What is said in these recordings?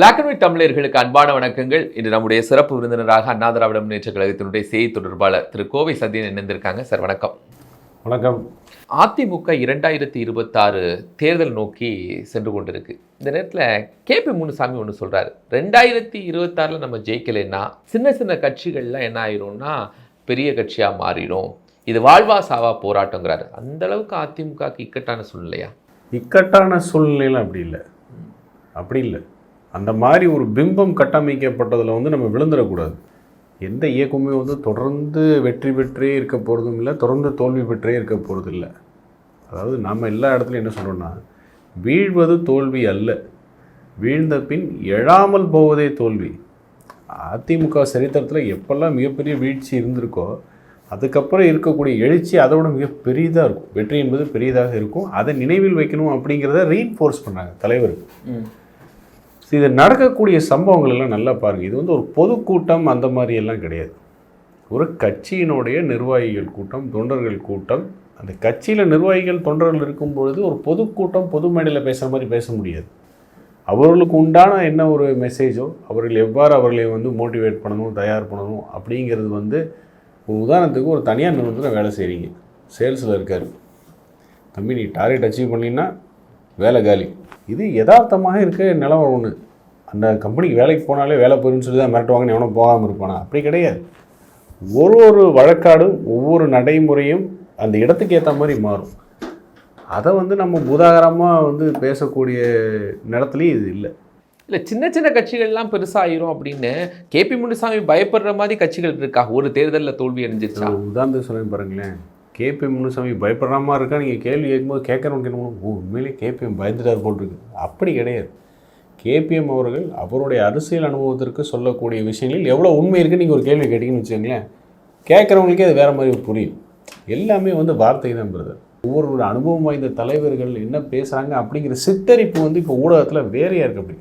Black and white தமிழர்களுக்கு அன்பான வணக்கங்கள். இன்று நம்முடைய சிறப்பு விருந்தினராக அண்ணா திராவிட முன்னேற்றக் கழகத்தினுடைய செய்தி தொடர்பாளர் திரு கோவை சத்யன் இணைந்திருக்காங்க. சார் வணக்கம். வணக்கம். அதிமுக 2026 தேர்தல் நோக்கி சென்று கொண்டிருக்கு. இந்த நேரத்தில் KP முனுசாமி ஒன்று சொல்றாரு, 2026 நம்ம ஜெயிக்கலைன்னா சின்ன சின்ன கட்சிகள்லாம் என்ன ஆயிரும்னா பெரிய கட்சியாக மாறிடும், இது வாழ்வா சாவா போராட்டங்கிறாரு. அந்த அளவுக்கு அதிமுகவுக்கு இக்கட்டான சூழ்நிலையா? இக்கட்டான சூழ்நிலையில் அப்படி இல்லை. அந்த மாதிரி ஒரு பிம்பம் கட்டமைக்கப்பட்டதில் நம்ம விழுந்துடக்கூடாது. எந்த இயக்கமுமே தொடர்ந்து வெற்றி பெற்றே இருக்க போகிறதும் இல்லை, தொடர்ந்து தோல்வி பெற்றே இருக்க போகிறதும் இல்லை. அதாவது நம்ம எல்லா இடத்துலையும் என்ன சொல்கிறோன்னா, வீழ்வது தோல்வி அல்ல, வீழ்ந்த பின் எழாமல் போவதே தோல்வி. அதிமுக சரித்திரத்தில் எப்பெல்லாம் மிகப்பெரிய வீழ்ச்சி இருந்திருக்கோ அதுக்கப்புறம் இருக்கக்கூடிய எழுச்சி அதை விட மிக பெரியதாக இருக்கும். வெற்றி என்பது பெரியதாக இருக்கும். அதை நினைவில் வைக்கணும் அப்படிங்கிறத ரீஇன்ஃபோர்ஸ் பண்ணாங்க தலைவருக்கு. இது நடக்கக்கூடிய சம்பவங்கள் எல்லாம் நல்லா பாருங்கள். இது ஒரு பொதுக்கூட்டம் அந்த மாதிரி எல்லாம் கிடையாது. ஒரு கட்சியினுடைய நிர்வாகிகள் கூட்டம், தொண்டர்கள் கூட்டம். அந்த கட்சியில் நிர்வாகிகள் தொண்டர்கள் இருக்கும்பொழுது ஒரு பொதுக்கூட்டம் பொது மேடையில் பேசுகிற மாதிரி பேச முடியாது. அவர்களுக்கு உண்டான என்ன ஒரு மெசேஜோ, அவர்கள் எவ்வாறு அவர்களை மோட்டிவேட் பண்ணணும், தயார் பண்ணணும் அப்படிங்கிறது ஒரு உதாரணத்துக்கு ஒரு தனியார் நிறுவனத்தில் வேலை செய்கிறீங்க, சேல்ஸில் இருக்கார். தம்பி நீ டார்கெட் அச்சீவ் பண்ணினா வேலை காலி. இது யதார்த்தமாக இருக்க நிலவரம் ஒன்று. அந்த கம்பெனிக்கு வேலைக்கு போனாலே வேலை போயிடுன்னு சொல்லி தான் மிரட்டுவாங்கன்னு எவனும் போகாமல் இருப்பானா? அப்படி கிடையாது. ஒரு வழக்காடும் ஒவ்வொரு நடைமுறையும் அந்த இடத்துக்கு ஏற்ற மாதிரி மாறும். அதை நம்ம பூதாகரமாக பேசக்கூடிய நேரத்துலேயும் இது இல்லை. சின்ன சின்ன கட்சிகள்லாம் பெருசாகிரும் அப்படின்னு KP முனுசாமி பயப்படுற மாதிரி கட்சிகள் இருக்கா? ஒரு தேர்தலில் தோல்வி அடைஞ்சிருச்சா? உதாரணத்துக்கு சொல்ல பாருங்களேன். KP முனுசாமி பயப்படுற மாதிரி இருக்கா? நீங்கள் கேள்வி கேட்கும்போது கேட்குறவங்க உண்மையிலே KPM பயந்துட்டார் போட்டிருக்கு. அப்படி கிடையாது. KPM அவர்கள் அவருடைய அரசியல் அனுபவத்திற்கு சொல்லக்கூடிய விஷயங்களில் எவ்வளோ உண்மை இருக்குன்னு நீங்கள் ஒரு கேள்வி கேட்டிங்கன்னு வச்சுக்கோங்களேன், கேட்குறவங்களுக்கே அது வேறு மாதிரி புரியும். எல்லாமே வார்த்தை தான் பிரதர். ஒவ்வொரு அனுபவம் வாய்ந்த தலைவர்கள் என்ன பேசுகிறாங்க அப்படிங்கிற சித்தரிப்பு இப்போ ஊடகத்தில் வேறையாக இருக்குது. அப்படி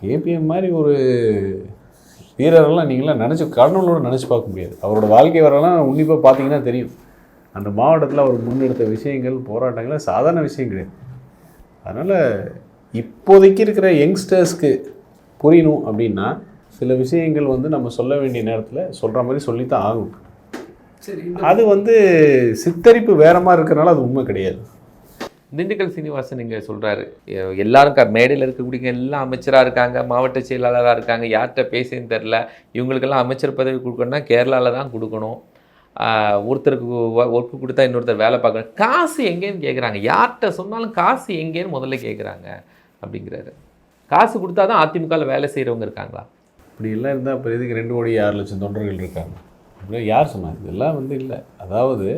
KPM மாதிரி ஒரு வீரரெல்லாம் நீங்களாம் நினச்சி கடவுளோட நினச்சி பார்க்க முடியாது. அவரோட வாழ்க்கை வரலாம் உன்னிப்பாக பார்த்தீங்கன்னா தெரியும். அந்த மாவட்டத்தில் அவர் முன்னெடுத்த விஷயங்கள், போராட்டங்கள் சாதாரண விஷயம் கிடையாது. அதனால் இப்போதைக்கு இருக்கிற யங்ஸ்டர்ஸ்க்கு புரியணும் அப்படின்னா சில விஷயங்கள் நம்ம சொல்ல வேண்டிய நேரத்தில் சொல்கிற மாதிரி சொல்லித்தான் ஆகும். சரி, அது சித்தரிப்பு வேற மாதிரி இருக்கிறனால அது உண்மை கிடையாது. திண்டுக்கல் சீனிவாசன் இங்கே சொல்கிறாரு, எல்லாரும் மேடையில் இருக்கக்கூடிய எல்லாம் அமைச்சராக இருக்காங்க, மாவட்ட செயலாளராக இருக்காங்க, யார்கிட்ட பேசுன்னு தெரில, இவங்களுக்கெல்லாம் அமைச்சர் பதவி கொடுக்கணும்னா கேரளாவில் தான் கொடுக்கணும், ஒருத்தருக்கு ஒர்க்கு கொடுத்தா இன்னொருத்தர் வேலை பார்க்கணும், காசு எங்கேன்னு கேட்குறாங்க, யார்கிட்ட சொன்னாலும் காசு எங்கேன்னு முதல்ல கேட்குறாங்க அப்படிங்கிறாரு. காசு கொடுத்தா தான் அதிமுகவில் வேலை செய்கிறவங்க இருக்காங்களா? இப்படி எல்லாம் இருந்தால் இப்போ இதுக்கு 2,06,00,000 தொண்டர்கள் இருக்காங்க. அப்படின்னா யார் சொன்னாங்க? இதெல்லாம் இல்லை. அதாவது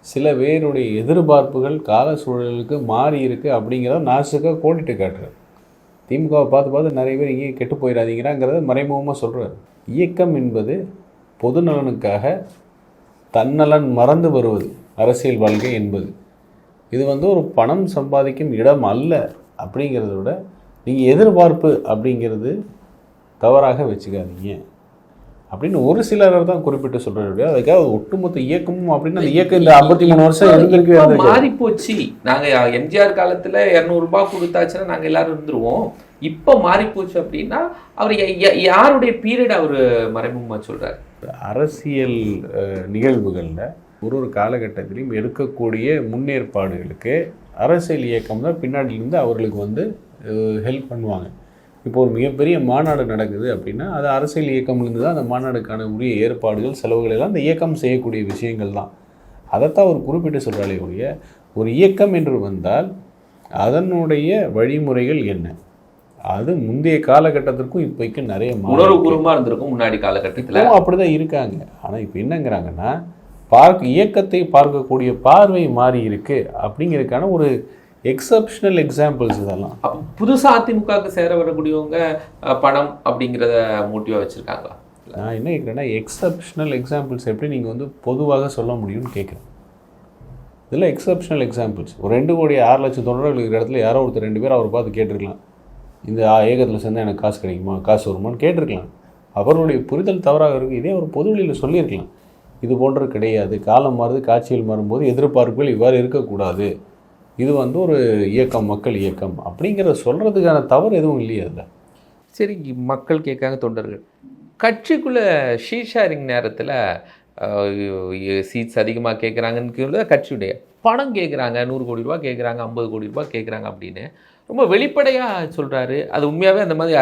சில பேருடைய எதிர்பார்ப்புகள் கால சூழலுக்கு மாறி இருக்குது அப்படிங்கிறத நாசுக்காக கோடிட்டு காட்டுறாரு. திமுகவை பார்த்து நிறைய பேர் இங்கே கெட்டு போயிடாதீங்கிறாங்கிறத மறைமுகமாக சொல்கிறார். இயக்கம் என்பது பொது நலனுக்காக தன்னலன் மறந்து வருவது அரசியல் வாழ்க்கை என்பது. இது ஒரு பணம் சம்பாதிக்கும் இடம் அல்ல. அப்படிங்கிறத விட நீங்கள் எதிர்பார்ப்பு அப்படிங்கிறது தவறாக வச்சுக்காதீங்க அப்படின்னு ஒரு சிலர் தான் குறிப்பிட்டு சொல்கிறாரு. அதுக்காக ஒட்டுமொத்த இயக்கமும் அப்படின்னு அந்த இயக்கம் இந்த 53 வருஷம் இருந்திருக்கு, மாறி போச்சு. நாங்கள் MGR காலத்தில் 200 ரூபாய் கொடுத்தாச்சுன்னா நாங்கள் எல்லாரும் இருந்துருவோம். இப்போ மாறி போச்சு அப்படின்னா அவர் யாருடைய பீரியட் அவர் மறைமுகமாக சொல்கிறார்? அரசியல் நிகழ்வுகளில் ஒரு காலகட்டத்திலையும் எடுக்கக்கூடிய முன்னேற்பாடுகளுக்கு அரசியல் இயக்கம் தான் பின்னாடியிலேருந்து அவர்களுக்கு ஹெல்ப் பண்ணுவாங்க. இப்போ ஒரு மிகப்பெரிய மாநாடு நடக்குது அப்படின்னா அது அரசியல் இயக்கம்லேருந்து தான் அந்த மாநாடுக்கான உரிய ஏற்பாடுகள், செலவுகள் எல்லாம் அந்த இயக்கம் செய்யக்கூடிய விஷயங்கள் தான். அதைத்தான் அவர் குறிப்பிட்டு சொல்கிறாலே ஒழிய, ஒரு இயக்கம் என்று வந்தால் அதனுடைய வழிமுறைகள் என்ன, அது முந்தைய காலகட்டத்திற்கும் இப்போக்கு நிறைய உணர்வுபூர்வமாக இருந்திருக்கும். முன்னாடி காலகட்டத்தில் அப்படி தான் இருக்காங்க. ஆனால் இப்போ என்னங்கிறாங்கன்னா இயக்கத்தை பார்க்கக்கூடிய பார்வை மாறி இருக்கு அப்படிங்கிறதுக்கான ஒரு எக்ஸப்ஷனல் எக்ஸாம்பிள்ஸ் இதெல்லாம். புதுசாக அதிமுகவுக்கு சேர வரக்கூடியவங்க பணம் அப்படிங்கிறத மோட்டிவாக வச்சுருக்காங்களா? நான் என்ன கேட்குறேன்னா, எக்ஸப்ஷனல் எக்ஸாம்பிள்ஸ் எப்படி நீங்கள் பொதுவாக சொல்ல முடியும்னு கேட்குறேன். இதில் எக்ஸப்ஷனல் எக்ஸாம்பிள்ஸ் ஒரு 2,06,00,000 தொண்டர்கள் இருக்கிற இடத்துல யாரோ ஒருத்தர் 2 பேர் அவரை பார்த்து கேட்டிருக்கலாம், இந்த இயக்கத்தில் சேர்ந்தால் எனக்கு காசு கிடைக்குமா, காசு வருமானு கேட்டிருக்கலாம். அவர்களுடைய புரிதல் தவறாக இருக்குது. இதே ஒரு பொது வழியில் சொல்லியிருக்கலாம், இது போன்று கிடையாது, காலம் மாறுது, காட்சிகள் மாறும்போது எதிர்பார்ப்புகள் இவ்வாறு இருக்கக்கூடாது, இது ஒரு இயக்கம், மக்கள் இயக்கம் அப்படிங்கிறத சொல்கிறதுக்கான தவறு எதுவும் இல்லையா? அதில் சரி, மக்கள் கேட்காங்க, தொண்டர்கள். கட்சிக்குள்ளே ஷேரிங் நேரத்தில் சீட்ஸ் அதிகமாக கேட்குறாங்கன்னு கட்சியுடைய பணம் கேட்குறாங்க, 100 கோடி ரூபா கேட்குறாங்க, 50 கோடி ரூபா கேட்குறாங்க அப்படின்னு ரொம்ப வெளிப்படையாக சொல்கிறாரு. அது உண்மையாகவே அந்த மாதிரி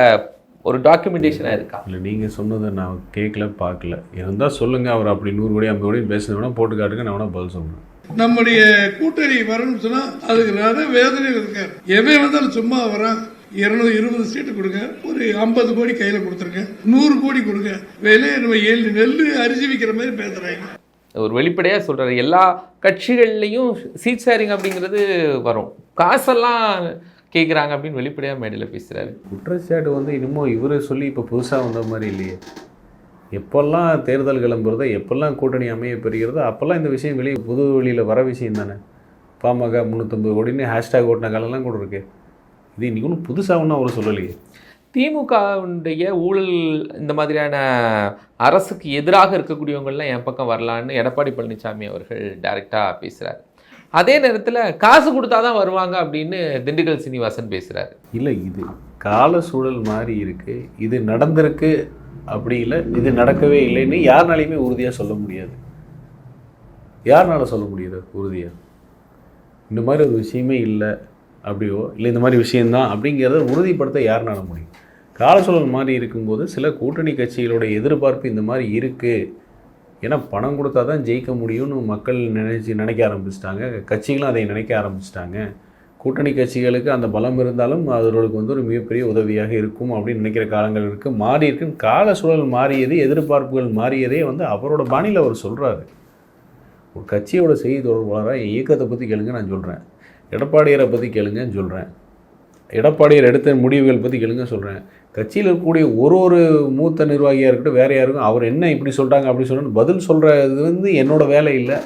ஒரு டாக்குமெண்டேஷனாக இருக்கா? இல்லை, நீங்கள் சொன்னதை நான் கேட்கல, பார்க்கல. இருந்தால் சொல்லுங்கள். அவர் அப்படி 100 கோடி 50 கோடி பேசுனா போட்டு காட்டுங்க, நான் வேணா பதில் சொல்கிறேன். நம்முடைய கூட்டணி வரணும்னு சொன்னால் அதுக்கு நிறைய வேதனை இருக்கார். எவன் வந்தாலும் சும்மா வரான். 220 சீட்டு கொடுங்க, ஒரு 50 கோடி கையில் கொடுத்துருங்க, 100 கோடி கொடுங்க, வேலையை நம்ம 7 நெல் அரிசி விற்கிற மாதிரி பேசுகிறாங்க. ஒரு வெளிப்படையாக சொல்கிறாரு. எல்லா கட்சிகள்லையும் சீட் ஷேரிங் அப்படிங்கிறது வரும், காசெல்லாம் கேட்குறாங்க அப்படின்னு வெளிப்படையாக மேடையில் பேசுகிறாரு. குற்றச்சாட்டு இன்னமும் இவரை சொல்லி இப்போ புதுசாக வந்த மாதிரி இல்லையே. எப்போல்லாம் தேர்தல் கிளம்புறதோ, எப்போல்லாம் கூட்டணி அமைய பெறுகிறதோ, அப்போல்லாம் இந்த விஷயம் வெளியே புது வெளியில் வர விஷயம் தானே. பாமக 350 கோடின்னு ஹேஷ்டேக் ஓட்டின காலம்லாம் கூட இருக்கு. இது இன்றைக்கி ஒன்றும் புதுசாக ஒன்றும் அவர் சொல்லலையே. திமுகவுடைய ஊழல் இந்த மாதிரியான அரசுக்கு எதிராக இருக்கக்கூடியவங்கள்லாம் என் பக்கம் வரலான்னு எடப்பாடி பழனிசாமி அவர்கள் டைரெக்டாக பேசுகிறார். அதே நேரத்தில் காசு கொடுத்தா தான் வருவாங்க அப்படின்னு திண்டுக்கல் சீனிவாசன் பேசுகிறாரு. இல்லை, இது கால சூழல் மாறி இருக்குது. இது நடந்திருக்கு அப்படி இல்லை, இது நடக்கவே இல்லைன்னு யாருனாலையுமே உறுதியாக சொல்ல முடியாது. யாருனால சொல்ல முடியாது உறுதியாக? இந்த மாதிரி ஒரு விஷயமே இல்லை அப்படியோ, இல்லை இந்த மாதிரி விஷயந்தான் அப்படிங்கிறத உறுதிப்படுத்த யாருனால முடியும்? காலசூழல் மாதிரி இருக்கும்போது சில கூட்டணி கட்சிகளோட எதிர்பார்ப்பு இந்த மாதிரி இருக்குது. ஏன்னா பணம் கொடுத்தா தான் ஜெயிக்க முடியும்னு மக்கள் நினைக்க ஆரம்பிச்சிட்டாங்க. கட்சிகளும் அதை நினைக்க ஆரம்பிச்சிட்டாங்க. கூட்டணி கட்சிகளுக்கு அந்த பலம் இருந்தாலும் அவர்களுக்கு ஒரு மிகப்பெரிய உதவியாக இருக்கும் அப்படின்னு நினைக்கிற காலங்கள் இருக்குது. மாறி இருக்குன்னு கால சூழல் மாறியது, எதிர்பார்ப்புகள் மாறியதே அவரோட பாணியில் அவர் சொல்கிறாரு. ஒரு கட்சியோட செய்தி தொடர்பாளராக இயக்கத்தை பற்றி கேளுங்க நான் சொல்கிறேன், எடப்பாடியாரை பற்றி கேளுங்கன்னு சொல்கிறேன், எடப்பாடியார் எடுத்த முடிவுகள் பற்றி கேளுங்க சொல்கிறேன். கட்சியில் இருக்கக்கூடிய ஒரு மூத்த நிர்வாகியாக இருக்கட்டும், வேறு யாருக்கும் அவர் என்ன இப்படி சொல்கிறாங்க அப்படி சொல்கிறேன்னு பதில் சொல்கிறது என்னோட வேலை இல்லை.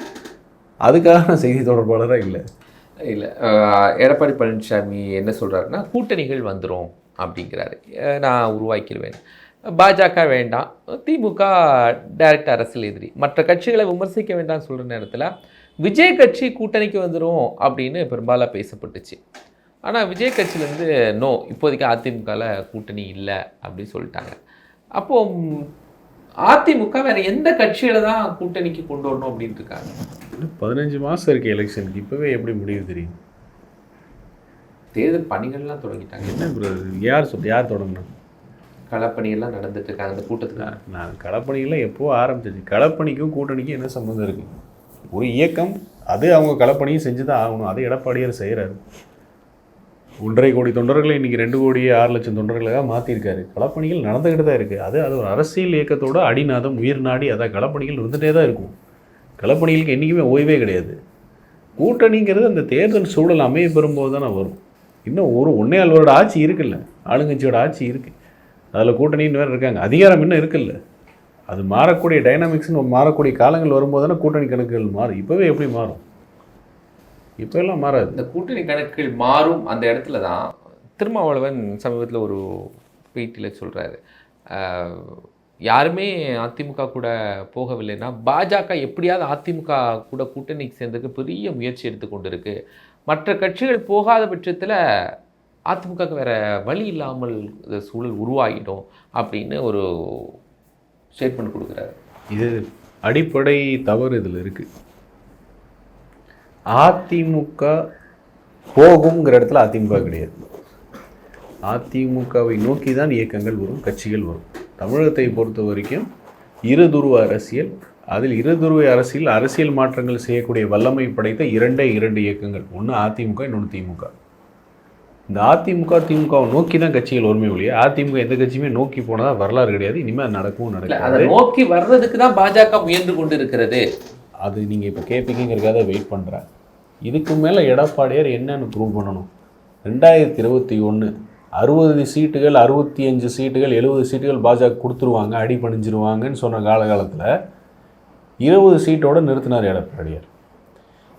அதுக்காக நான் செய்தி தொடர்பாளராக இல்லை. எடப்பாடி பழனிசாமி என்ன சொல்கிறாருன்னா, கூட்டணிகள் வந்துடும் அப்படிங்கிறாரு. நான் உருவாக்கிடுவேன், பாஜக வேண்டாம், திமுக டைரக்ட் அரசியல் எதிரி, மற்ற கட்சிகளை விமர்சிக்க வேண்டாம்னு சொல்கிற நேரத்தில் விஜய் கட்சி கூட்டணிக்கு வந்துடும் அப்படின்னு பெரும்பாலாக பேசப்பட்டுச்சு. ஆனால் விஜய் கட்சியிலேருந்து நோ, இப்போதைக்கு அதிமுகவில் கூட்டணி இல்லை அப்படின்னு சொல்லிட்டாங்க. அப்போது அதிமுக வேறு எந்த கட்சியில் தான் கூட்டணிக்கு கொண்டு வரணும் அப்படின்ட்டு இருக்காங்க. 15 மாதம் இருக்குது எலெக்ஷனுக்கு, இப்போவே எப்படி முடிவு தெரியும்? தேர்தல் பணிகள்லாம் தொடங்கிட்டாங்க. என்ன யார் தொடங்கணும்? களப்பணிகள்லாம் நடந்துட்டு இருக்காங்க. அந்த கூட்டத்தில் நான் களப்பணிகள்லாம் எப்போது ஆரம்பிச்சிச்சு? களப்பணிக்கும் கூட்டணிக்கும் என்ன சம்மந்தம் இருக்குது? ஒரு இயக்கம் அது அவங்க களப்பணியும் செஞ்சு தான் ஆகணும். அது எடப்பாடியார் செய்கிறாரு. 1.5 கோடி தொண்டர்களை இன்றைக்கி 2 கோடி 6 லட்சம் தொண்டர்களாக மாற்றிருக்காரு. களப்பணிகள் நடந்துக்கிட்டு தான் இருக்குது. அது ஒரு அரசியல் இயக்கத்தோட அடிநாதம், உயிர் நாடி, அதான் களப்பணிகள் இருந்துகிட்டே தான் இருக்கும். களப்பணிகளுக்கு என்றைக்குமே ஓய்வே கிடையாது. கூட்டணிங்கிறது அந்த தேர்தல் சூழல் அமைய பெறும்போது தானே வரும். இன்னும் 1.5 வருட ஆட்சி இருக்குல்ல, ஆளுங்கட்சியோட ஆட்சி இருக்குது. அதில் கூட்டணின்னு வேறு இருக்காங்க, அதிகாரம் இன்னும் இருக்குல்ல. அது மாறக்கூடிய டைனாமிக்ஸ்னு மாறக்கூடிய காலங்கள் வரும்போது தானே கூட்டணி கணக்குகள் மாறும். இப்போவே எப்படி மாறும்? இப்போ எல்லாம் மாறாது. இந்த கூட்டணி கணக்குகள் மாறும் அந்த இடத்துல தான் திருமாவளவன் சமீபத்தில் ஒரு பேட்டியில் சொல்கிறாரு, யாருமே அதிமுக கூட போகவில்லைன்னா பாஜக எப்படியாவது அதிமுக கூட கூட்டணிக்கு சேர்ந்ததுக்கு பெரிய முயற்சி எடுத்துக்கொண்டு இருக்கு, மற்ற கட்சிகள் போகாத பட்சத்தில் அதிமுகவுக்கு வேறு வழி இல்லாமல் சூழல் உருவாகிடும் அப்படின்னு ஒரு ஸ்டேட்மெண்ட் கொடுக்குறாரு. இது அடிப்படை தவறு இதில் இருக்குது. அதிமுக போகுங்கிற இடத்துல அதிமுக கிடையாது. அதிமுகவை நோக்கி தான் இயக்கங்கள் வரும், கட்சிகள் வரும். தமிழகத்தை பொறுத்த வரைக்கும் இருதுருவ அரசியல், அதில் இருதுருவ அரசியல் மாற்றங்கள் செய்யக்கூடிய வல்லமை படைத்த 2 இயக்கங்கள். ஒன்று அதிமுக, இன்னொன்று திமுக. இந்த அதிமுக திமுகவை நோக்கி தான் கட்சிகள் ஒருமை ஒழிய அதிமுக எந்த கட்சியுமே நோக்கி போனதா வரலாறு கிடையாது. இனிமேல் நடக்கவும் நடக்காது. அதை நோக்கி வர்றதுக்கு தான் பாஜக முயன்று கொண்டு இருக்கிறது. அது நீங்கள் இப்போ கேட்பீங்கிறதுக்காக வெயிட் பண்ணுறேன். இதுக்கு மேலே எடப்பாடியார் என்னன்னு ப்ரூவ் பண்ணணும்? 2021 60 சீட்டுகள் 65 சீட்டுகள் 70 சீட்டுகள் பாஜக கொடுத்துருவாங்க, அடி பணிஞ்சிருவாங்கன்னு சொன்ன காலகாலத்தில் 20 சீட்டோடு நிறுத்தினார் எடப்பாடியார்.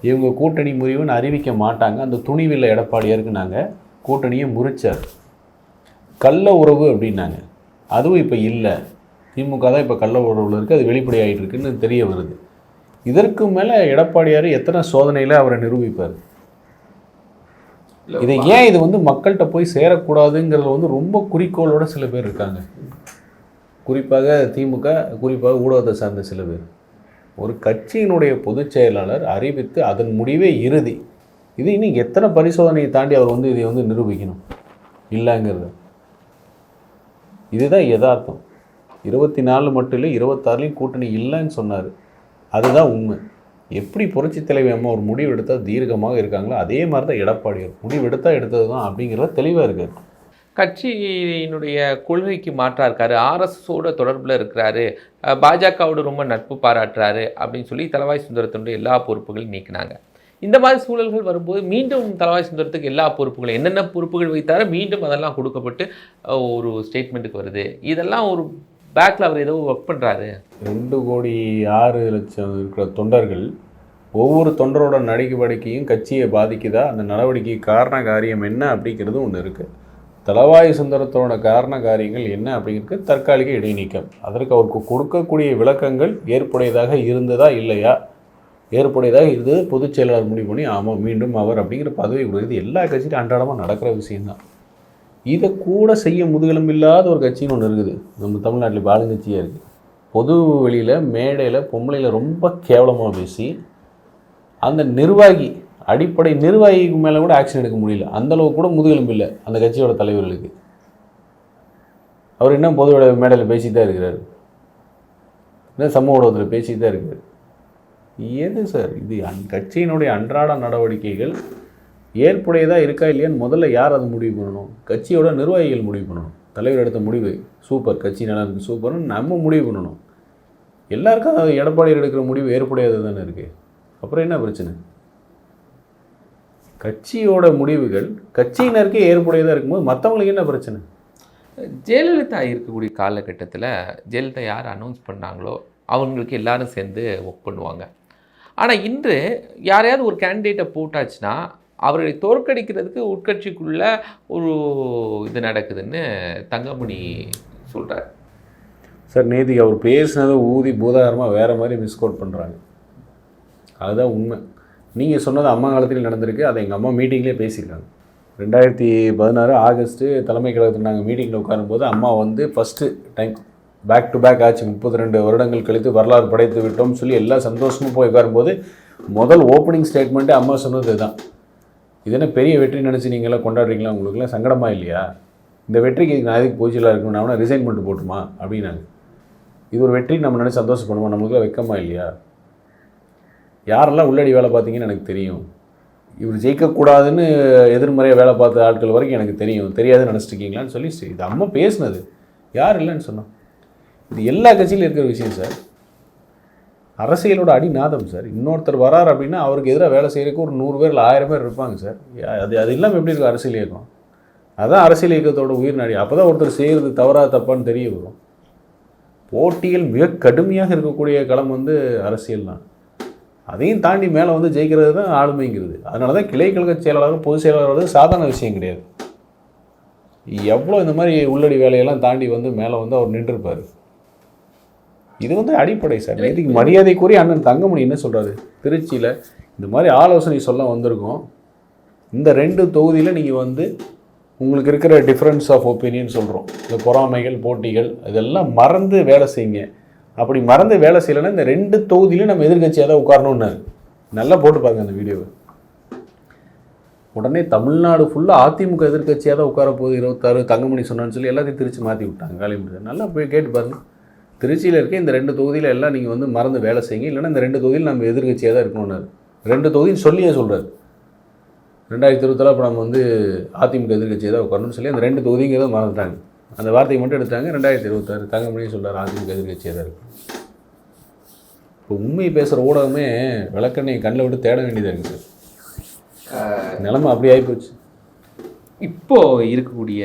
இவங்க கூட்டணி முறிவுன்னு அறிவிக்க மாட்டாங்க, அந்த துணிவில் எடப்பாடியாருக்கு நாங்கள் கூட்டணியை முறிச்சார். கள்ள உறவு அப்படின்னாங்க, அதுவும் இப்போ இல்லை. திமுக தான் இப்போ கள்ள உறவில் இருக்குது, அது வெளிப்படையாகிட்டு இருக்குன்னு தெரிய வருது. இதற்கு மேலே எடப்பாடியார் எத்தனை சோதனையில் அவரை நிரூபிப்பார்? இதை ஏன் இது வந்து மக்கள்கிட்ட போய் சேரக்கூடாதுங்கிறதுல வந்து ரொம்ப குறிக்கோளோட சில பேர் இருக்காங்க. குறிப்பாக திமுக, குறிப்பாக ஊடகத்தை சார்ந்த சில பேர். ஒரு கட்சியினுடைய பொதுச் செயலாளர் அறிவித்து அதன் முடிவே இறுதி. இது இன்னும் எத்தனை பரிசோதனையை தாண்டி அவர் வந்து இதை வந்து நிரூபிக்கணும் இல்லைங்கிறது. இதுதான் யதார்த்தம். 24 மட்டும் இல்லை, 26லையும் கூட்டணி இல்லைன்னு சொன்னார். அதுதான் உண்மை. எப்படி புரட்சி தலைவி அம்மா ஒரு முடிவு எடுத்தால் தீர்க்கமாக இருக்காங்களோ அதே மாதிரி தான் எடப்பாடியார் முடிவு எடுத்தது தான் அப்படிங்கிறத தெளிவாக இருக்கார். கட்சியினுடைய கொள்கைக்கு மாற்றா இருக்காரு, ஆர்எஸ்எஸோட தொடர்பில் இருக்கிறாரு, பாஜகவோட ரொம்ப நட்பு பாராட்டுறாரு அப்படின்னு சொல்லி தளவாய் சுந்தரத்தினுடைய எல்லா பொறுப்புகளையும் நீக்கினாங்க. இந்த மாதிரி சூழல்கள் வரும்போது மீண்டும் தளவாய் சுந்தரத்துக்கு எல்லா பொறுப்புகளும் என்னென்ன பொறுப்புகள் வைத்தாரோ மீண்டும் அதெல்லாம் கொடுக்கப்பட்டு ஒரு ஸ்டேட்மெண்ட்டுக்கு வருது. இதெல்லாம் ஒரு பேக்கில் அவர் ஏதோ ஒர்க் பண்ணுறாரு. 2,06,00,000 இருக்கிற தொண்டர்கள் ஒவ்வொரு தொண்டரோட நடவடிக்கையும் கட்சியை பாதிக்குதா, அந்த நடவடிக்கை காரண காரியம் என்ன அப்படிங்கிறது ஒன்று இருக்குது. தளவாய் சுந்தரத்தோட காரண காரியங்கள் என்ன அப்படிங்கிறது தற்காலிக இடைநீக்கம். அதற்கு அவருக்கு கொடுக்கக்கூடிய விளக்கங்கள் ஏற்புடையதாக இருந்ததா இல்லையா, ஏற்புடையதாக இருந்தது பொதுச் செயலாளர் முடிவு பண்ணி ஆமாம் மீண்டும் அவர் அப்படிங்கிற பதவி கொடுக்குறது எல்லா கட்சியும் அன்றாடமாக நடக்கிற விஷயம்தான். இதை கூட செய்ய முதுகெலும்பு இல்லாத ஒரு கட்சின்னு ஒன்று இருக்குது நம்ம தமிழ்நாட்டில். இப்போ ஆளுங்கட்சியாக இருக்குது. பொது வெளியில் மேடையில் பொம்பளையில் ரொம்ப கேவலமாக பேசி அந்த நிர்வாகி, அடிப்படை நிர்வாகிக்கு மேலே கூட ஆக்ஷன் எடுக்க முடியல. அந்தளவுக்கு கூட முதுகெலும்பு இல்லை அந்த கட்சியோட தலைவர்களுக்கு. அவர் என்ன பொது மேடையில் பேசிட்டு தான் இருக்கிறார், என்ன சமூக ஊடகத்தில் பேசிட்டு தான் இருக்கார். ஏது சார் இது? கட்சியினுடைய அன்றாட நடவடிக்கைகள் ஏற்புடையதாக இருக்கா இல்லையான்னு முதல்ல யார் அதை முடிவு பண்ணணும்? கட்சியோட நிர்வாகிகள் முடிவு பண்ணணும். தலைவர் எடுத்த முடிவு சூப்பர், கட்சி நல்லா இருக்குது சூப்பர்னு நம்ம முடிவு பண்ணணும். எல்லாருக்கும் எடப்பாடியார் எடுக்கிற முடிவு ஏற்புடையது தானே இருக்குது. அப்புறம் என்ன பிரச்சனை? கட்சியோட முடிவுகள் கட்சியினருக்கே ஏற்புடையதாக இருக்கும்போது மற்றவங்களுக்கு என்ன பிரச்சனை? ஜெயலலிதா இருக்கக்கூடிய காலகட்டத்தில் ஜெயலலிதா யார் அனௌன்ஸ் பண்ணாங்களோ அவங்களுக்கு எல்லாரும் சேர்ந்து ஒர்க் பண்ணுவாங்க. ஆனால் இன்று யாரையாவது ஒரு கேண்டிடேட்டை போட்டாச்சுன்னா அவர்களை தோற்கடிக்கிறதுக்கு உட்கட்சிக்குள்ள ஒரு இது நடக்குதுன்னு தங்கமணி சொல்கிறார். சார் நேற்றுக்கு அவர் பேசினதை ஊதி பூதாகரமாக வேறு மாதிரி மிஸ்கோட் பண்ணுறாங்க. அதுதான் உண்மை. நீங்கள் சொன்னது அம்மா காலத்தில் நடந்திருக்கு. அதை எங்கள் அம்மா மீட்டிங்லேயே பேசியிருக்காங்க. 2016 ஆகஸ்ட்டு தலைமை கழகத்தில் நாங்கள் மீட்டிங்கில் உட்காரும்போது அம்மா வந்து first time back to back ஆச்சு, 32 வருடங்கள் கழித்து வரலாறு படைத்து விட்டோம்னு சொல்லி எல்லா சந்தோஷமும் போய் உட்காரும்போது முதல் ஓப்பனிங் ஸ்டேட்மெண்ட்டு அம்மா சொன்னது இதுதான். இது என்ன பெரிய வெற்றி நினச்சி நீங்களாம் கொண்டாடுறீங்களா? உங்களுக்குலாம் சங்கடமாக இல்லையா? இந்த வெற்றிக்கு நான் எதுக்கு பூஜைலாம் இருக்கணும், நான் வேணா ரிசைன் பண்ணிட்டு போட்டுமா அப்படின்னாங்க. இது ஒரு வெற்றி நம்ம நினச்சி சந்தோஷப்படுமா? நம்மளுக்குலாம் வெக்கமா இல்லையா? யாரெல்லாம் உள்ளடி வேலை பார்த்தீங்கன்னு எனக்கு தெரியும். இவர் ஜெயிக்கக்கூடாதுன்னு எதிர்மறையாக வேலை பார்த்த ஆட்கள் வரைக்கும் எனக்கு தெரியும். தெரியாதுன்னு நினச்சிட்ருக்கீங்களான்னு சொல்லி இது அம்மா பேசுனது. யார் இல்லைன்னு சொன்னோம்? இது எல்லா கட்சியிலும் இருக்கிற விஷயம் சார். அரசியலோட அடிநாதம் சார். இன்னொருத்தர் வரார் அப்படின்னா அவருக்கு எதிராக வேலை செய்கிறதுக்கு ஒரு 100 பேர் இல்லை 1000 பேர் இருப்பாங்க சார். அது இல்லாமல் எப்படி இருக்கும் அரசியல் இயக்கம்? அதுதான் அரசியல் இயக்கத்தோட உயிர் நாடி. அப்போ தான் ஒருத்தர் செய்கிறது தவறா தப்பான்னு தெரிய வரும். போட்டிகள் மிக கடுமையாக இருக்கக்கூடிய களம் வந்து அரசியல் தான். அதையும் தாண்டி மேலே வந்து ஜெயிக்கிறது தான் ஆளுமைங்கிறது. அதனால தான் கிளை கழக செயலாளர் பொதுச் செயலாளர் வந்து சாதாரண விஷயம் கிடையாது. எவ்வளோ இந்த மாதிரி உள்ளடி வேலையெல்லாம் தாண்டி வந்து மேலே வந்து அவர் நின்றுருப்பார். இது வந்து அடிப்படை சார். இதுக்கு மரியாதைக்குரிய அண்ணன் தங்கமணி என்ன சொல்கிறாரு? திருச்சியில் இந்த மாதிரி ஆலோசனை சொல்ல வந்திருக்கோம். இந்த 2 தொகுதியில் நீங்கள் வந்து உங்களுக்கு இருக்கிற டிஃப்ரென்ஸ் ஆஃப் ஒப்பீனியன் சொல்கிறோம். இந்த பொறாமைகள் போட்டிகள் இதெல்லாம் மறந்து வேலை செய்யுங்க. அப்படி மறந்து வேலை செய்யலைன்னா இந்த 2 தொகுதியிலும் நம்ம எதிர்கட்சியாக தான் உட்காரணும்னு நல்லா போட்டு பாருங்க அந்த வீடியோவை. உடனே தமிழ்நாடு ஃபுல்லாக அதிமுக எதிர்கட்சியாக தான் உட்கார போகுது 26 தங்கமணி சொன்னான்னு சொல்லி எல்லாத்தையும் திருச்சி மாற்றி விட்டாங்க. வேலை முடியாது. நல்லா போய் கேட்டு பாருங்கள். திருச்சியில் இருக்க இந்த 2 தொகுதியில் எல்லாம் நீங்கள் வந்து மறந்து வேலை செய்யுங்க, இல்லைன்னா இந்த 2 தொகுதியில் நம்ம எதிர்கட்சியாக தான் இருக்கணும்னாரு. 2 தொகுதின்னு சொல்லியே சொல்கிறார். 2026 இப்போ நம்ம வந்து அதிமுக எதிர்கட்சியாக தான் உட்காரணும்னு சொல்லி அந்த 2 தொகுதிங்கிறத மறந்துட்டாங்க. அந்த வார்த்தையை மட்டும் எடுத்தாங்க. 2026 தங்கமணியும் சொல்கிறார் அதிமுக எதிர்கட்சியாக தான் இருக்கும். இப்போ உண்மையை பேசுகிற ஊடகமே விளக்கண்ணையை கண்ணில் விட்டு தேட வேண்டியதாக இருக்குது. நிலைமை அப்படி ஆகிப்போச்சு. இப்போது இருக்கக்கூடிய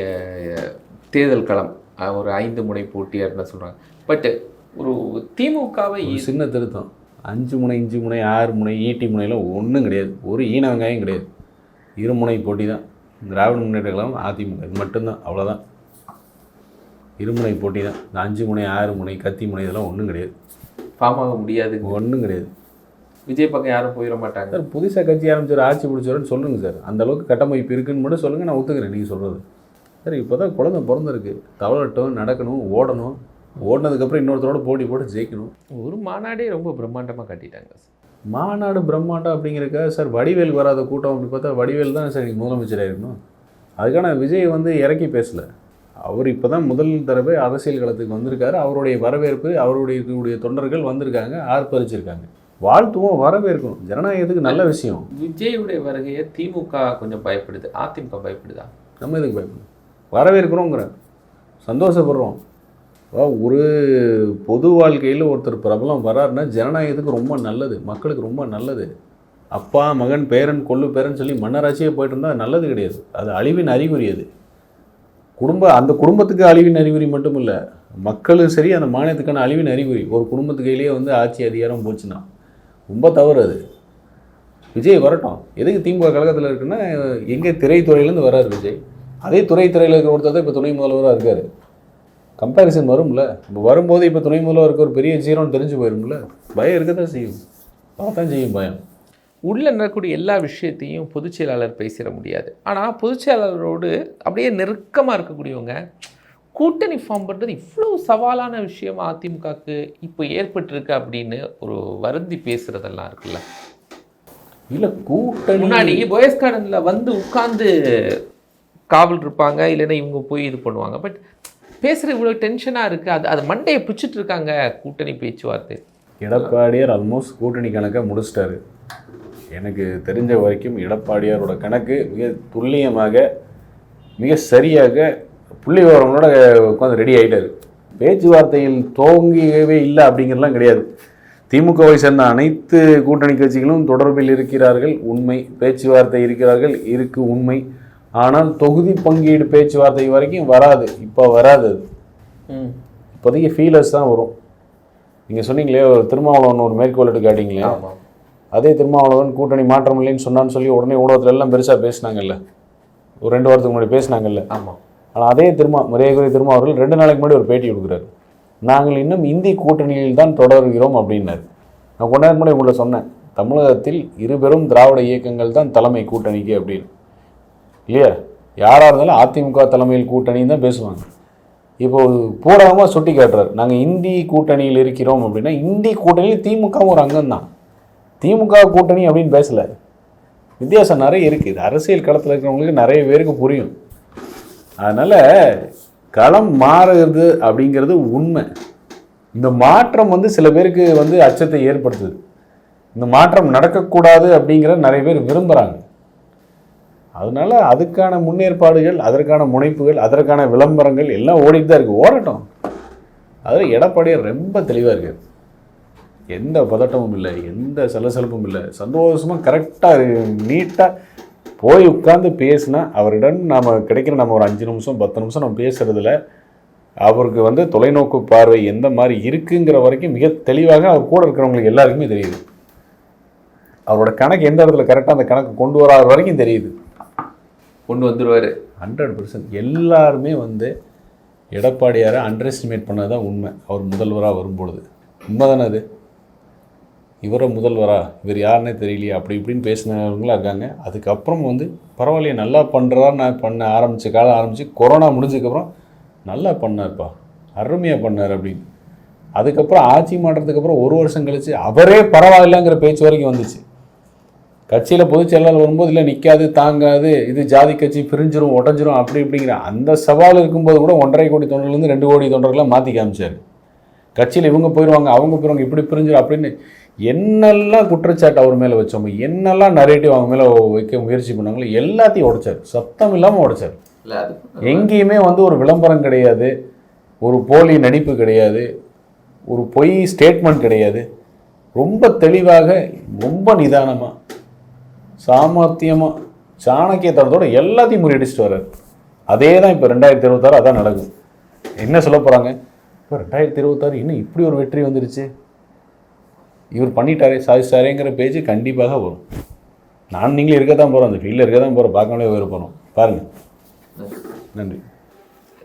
தேர்தல் களம் ஒரு 5 முனை போட்டியாக சொல்கிறாங்க. பட் ஒரு திமுகவை சின்ன திருத்தம் 5 முனை 5 முனை 6 முனை ஈட்டி முனையெல்லாம் ஒன்றும் கிடையாது. ஒரு ஈன வெங்காயம் கிடையாது. 2 முனை போட்டி தான். திராவிட முன்னேற்ற கழகம் அதிமுக இது மட்டும்தான். அவ்வளோதான். 2 முனை போட்டி தான். இந்த 5 முனை 6 முனை கத்தி முனை இதெல்லாம் ஒன்றும் கிடையாது. ஃபார்ம் ஆக முடியாது. ஒன்றும் கிடையாது. விஜய் பக்கம் யாரும் போயிட மாட்டாங்க. சார் புதுசாக கட்சி ஆரம்பிச்சார் ஆட்சி பிடிச்சாருன்னு சொல்லுங்கள் சார். அந்த அளவுக்கு கட்டமைப்பு இருக்குன்னு மட்டும் சொல்லுங்கள், நான் ஒத்துக்கிறேன் நீங்கள் சொல்கிறது. சார் இப்போ தான் குழந்தை பிறந்திருக்கு, தவளட்டும், நடக்கணும், ஓடணும், ஓடினதுக்கப்புறம் இன்னொருத்தரோட போட்டி போட்டு ஜெயிக்கணும். ஒரு மாநாடே ரொம்ப பிரம்மாண்டமாக கட்டிட்டாங்க சார். மாநாடு பிரம்மாண்டம் அப்படிங்கிறக்கா சார் வடிவேல் வராத கூட்டம் அப்படி பார்த்தா வடிவேல் தான் சார் முதலமைச்சராக இருக்கணும். அதுக்கான விஜய் வந்து இறக்கி பேசலை. அவர் இப்போ தான் முதல் தடவை அரசியல் களத்துக்கு வந்திருக்காரு. அவருடைய வரவேற்பு, அவருடைய தொண்டர்கள் வந்திருக்காங்க, ஆர்ப்பரிச்சிருக்காங்க. வாழ்த்துவோம், வரவேற்கணும். ஜனநாயகத்துக்கு நல்ல விஷயம். விஜயுடைய வருகையை திமுக கொஞ்சம் பயப்படுது, அதிமுக பயப்படுதா? நம்ம எதுக்கு பயப்படணும்? வரவேற்கிறோங்கிறேன், சந்தோஷப்படுறோம். ஒரு பொது வாழ்க்கையில் ஒருத்தர் பிரபலம் வராருன்னா ஜனநாயகத்துக்கு ரொம்ப நல்லது, மக்களுக்கு ரொம்ப நல்லது. அப்பா மகன் பேரன் கொள்ளு பேரன் சொல்லி மன்னராட்சியே போயிட்டு இருந்தால் நல்லது கிடையாது. அது அழிவின் அறிகுறி. அது அந்த குடும்பத்துக்கு அழிவின் அறிகுறி மட்டும் இல்லை, மக்களும் சரி அந்த மாநிலத்துக்கான அழிவின் அறிகுறி. ஒரு குடும்பத்துக்கு கையிலேயே வந்து ஆட்சி அதிகாரம் போச்சுன்னா ரொம்ப தவறு. அது விஜய் வரட்டும். எதுக்கு திமுக கழகத்தில் இருக்குன்னா, எங்கே திரைத்துறையிலேருந்து வர்றாரு விஜய், அதே துறையில் இருக்கிற ஒருத்தர் தான் இப்போ துணை முதல்வராக இருக்கார். கம்பேரிசன் வரும்ல. இப்போ வரும்போது இப்போ துணை முதல்வர் இருக்க ஒரு பெரிய ஜீரோன்னு தெரிஞ்சு போயிரும்ல. பயம் இருக்க தான் செய்யும், பார்த்தான் செய்யும் பயம். உள்ளே நடக்கக்கூடிய எல்லா விஷயத்தையும் பொதுச் செயலாளர் பேசிட முடியாது. ஆனால் பொதுச் செயலாளரோடு அப்படியே நெருக்கமாக இருக்கக்கூடியவங்க கூட்டணி ஃபார்ம் பண்ணுறது இவ்வளோ சவாலான விஷயம் அதிமுகவுக்கு இப்போ ஏற்பட்டிருக்கு அப்படின்னு ஒரு வருந்தி பேசுகிறதெல்லாம் இருக்குல்ல. இல்லை கூட்டணி முன்னாடி பாய்ஸ் கார்டனில் வந்து உட்கார்ந்து காவல் இருப்பாங்க, இல்லைன்னா இவங்க போய் இது பண்ணுவாங்க. பட் பேசுகிற இவ்வளோ டென்ஷனாக இருக்குது, அது மண்டையை பிடிச்சிட்டு இருக்காங்க கூட்டணி பேச்சுவார்த்தை. எடப்பாடியார் ஆல்மோஸ்ட் கூட்டணி கணக்கை முடிச்சிட்டாரு. எனக்கு தெரிஞ்ச வரைக்கும் எடப்பாடியாரோட கணக்கு மிக துல்லியமாக, மிக சரியாக புள்ளி விவரங்களோட உட்காந்து ரெடி ஆகிட்டாரு. பேச்சுவார்த்தையில் துவங்கவே இல்லை அப்படிங்கிறதுலாம் கிடையாது. திமுகவை சேர்ந்த அனைத்து கூட்டணி கட்சிகளும் தொடர்பில் இருக்கிறார்கள், உண்மை. பேச்சுவார்த்தை இருக்கிறார்கள், இருக்கு, உண்மை. ஆனால் தொகுதி பங்கீடு பேச்சுவார்த்தை வரைக்கும் வராது. இப்போ வராது. அது இப்போதைக்கு ஃபீலர்ஸ் தான் வரும். நீங்கள் சொன்னீங்களே ஒரு திருமாவளவன் ஒரு மேற்கோள் எடுத்து காட்டிங்களே, அதே திருமாவளவன் கூட்டணி மாற்றம் இல்லைன்னு சொன்னான்னு சொல்லி உடனே ஊடகத்தில் எல்லாம் பெருசாக பேசினாங்கல்ல, ஒரு 2 வாரத்துக்கு முன்னாடி பேசினாங்கல்ல. ஆமாம். ஆனால் அதே மரியாதைக்குரிய திருமா அவர்கள் 2 நாளைக்கு முன்னாடி ஒரு பேட்டி கொடுக்குறாரு. நாங்கள் இன்னும் இந்தி கூட்டணியில் தான் தொடர்கிறோம் அப்படின்னாரு. நான் கொஞ்ச நேரம் முன்னாடி உங்களை சொன்னேன், தமிழகத்தில் 2 பெரும் திராவிட இயக்கங்கள் தான் தலைமை கூட்டணிக்கு அப்படின்னு. இல்லையா? யாராக இருந்தாலும் அதிமுக தலைமையில் கூட்டணின்னு தான் பேசுவாங்க. இப்போ பூடகமாக சுட்டி காட்டுறாரு, நாங்கள் இந்தி கூட்டணியில் இருக்கிறோம் அப்படின்னா இந்தி கூட்டணியில் திமுகவும் ஒரு அங்கம் தான். திமுக கூட்டணி அப்படின்னு பேசலை. வித்தியாசம் நிறைய இருக்குது. அரசியல் களத்தில் இருக்கிறவங்களுக்கு நிறைய பேருக்கு புரியும். அதனால் களம் மாறுகிறது அப்படிங்கிறது உண்மை. இந்த மாற்றம் வந்து சில பேருக்கு வந்து அச்சத்தை ஏற்படுத்துது. இந்த மாற்றம் நடக்கக்கூடாது அப்படிங்கிற நிறைய பேர் விரும்புகிறாங்க. அதனால அதுக்கான முன்னேற்பாடுகள், அதற்கான முனைப்புகள், அதற்கான விளம்பரங்கள் எல்லாம் ஓடிட்டு தான் இருக்குது. ஓடட்டும். அதில் எடப்பாடியார் ரொம்ப தெளிவாக இருக்கார். எந்த பதட்டமும் இல்லை, எந்த சலசலப்பும் இல்லை, சந்தோஷமாக கரெக்டாக நீட்டாக போய் உட்கார்ந்து பேசினா அவரிடம் நாம் கிடைக்கிற நம்ம ஒரு 5 நிமிஷம் 10 நிமிஷம் நம்ம பேசுகிறதுல அவருக்கு வந்து தொலைநோக்கு பார்வை எந்த மாதிரி இருக்குங்கிற வரைக்கும் மிக தெளிவாக அவர் கூட இருக்கிறவங்களுக்கு எல்லாருக்குமே தெரியுது. அவரோட கணக்கு எந்த இடத்துல கரெக்டாக அந்த கணக்கு கொண்டு வராத வரைக்கும் தெரியுது. கொண்டு வந்துடுவார் 100%. எல்லாருமே வந்து எடப்பாடியாரை அண்டர் எஸ்டிமேட் பண்ணது தான் உண்மை. அவர் முதல்வராக வரும்பொழுது உண்மை தானே அது. இவரை முதல்வரா, இவர் யாருன்னே தெரியலையா, அப்படி இப்படின்னு பேசினவங்களாம் இருக்காங்க. அதுக்கப்புறம் வந்து பரவாயில்லையே நல்லா பண்ணுறாரு, நான் பண்ண ஆரம்பித்து கொரோனா முடிஞ்சதுக்கப்புறம் நல்லா பண்ணார்ப்பா, அருமையாக பண்ணார் அப்படின்னு. அதுக்கப்புறம் ஆட்சி மாற்றத்துக்கு அப்புறம் 1 வருஷம் கழித்து அவரே பரவாயில்லைங்கிற பேச்சு வரைக்கும் வந்துச்சு. கட்சியில் பொதுச் செயலாளர் வரும்போது இல்லை நிற்காது, தாங்காது, இது ஜாதி கட்சி பிரிஞ்சிரும், உடஞ்சிரும், அப்படி இப்படிங்கிற அந்த சவால் இருக்கும்போது கூட 1.5 கோடி தொண்டர்லேருந்து 2 கோடி தொண்டர்களாக மாற்றி காமிச்சார். கட்சியில் இவங்க போயிடுவாங்க, அவங்க போயிடுவாங்க, இப்படி பிரிஞ்சிடும் அப்படின்னு என்னெல்லாம் குற்றச்சாட்டு அவர் மேலே வச்சோமோ, என்னெல்லாம் நரேட்டிவ் அவங்க மேலே வைக்க முயற்சி பண்ணாங்களோ எல்லாத்தையும் உடைச்சார். சத்தம் இல்லாமல் உடைச்சார். எங்கேயுமே வந்து ஒரு விளம்பரம் கிடையாது, ஒரு போலி நடிப்பு கிடையாது, ஒரு பொய் ஸ்டேட்மெண்ட் கிடையாது. ரொம்ப தெளிவாக, ரொம்ப நிதானமாக, சாமர்த்தியமாக, சாணக்கியத்தோட எல்லாத்தையும் முறியடிச்சிட்டு வர்றாரு. அதே தான் இப்போ 2026 அதான் நடக்கும். என்ன சொல்ல போகிறாங்க, இப்போ 2026 இன்னும் இப்படி ஒரு வெற்றி வந்துருச்சு, இவர் பண்ணிட்டாரே சாதிச்சாரேங்கிற பேச்சு கண்டிப்பாக வரும். நீங்களும் இருக்க தான் போகிறோம், அந்த ஃபீல்டில் இருக்க தான் போகிறோம், பார்க்காமலே போகிறோம். பாருங்கள். நன்றி.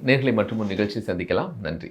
நேர்களை மற்றும் நிகழ்ச்சி சந்திக்கலாம். நன்றி.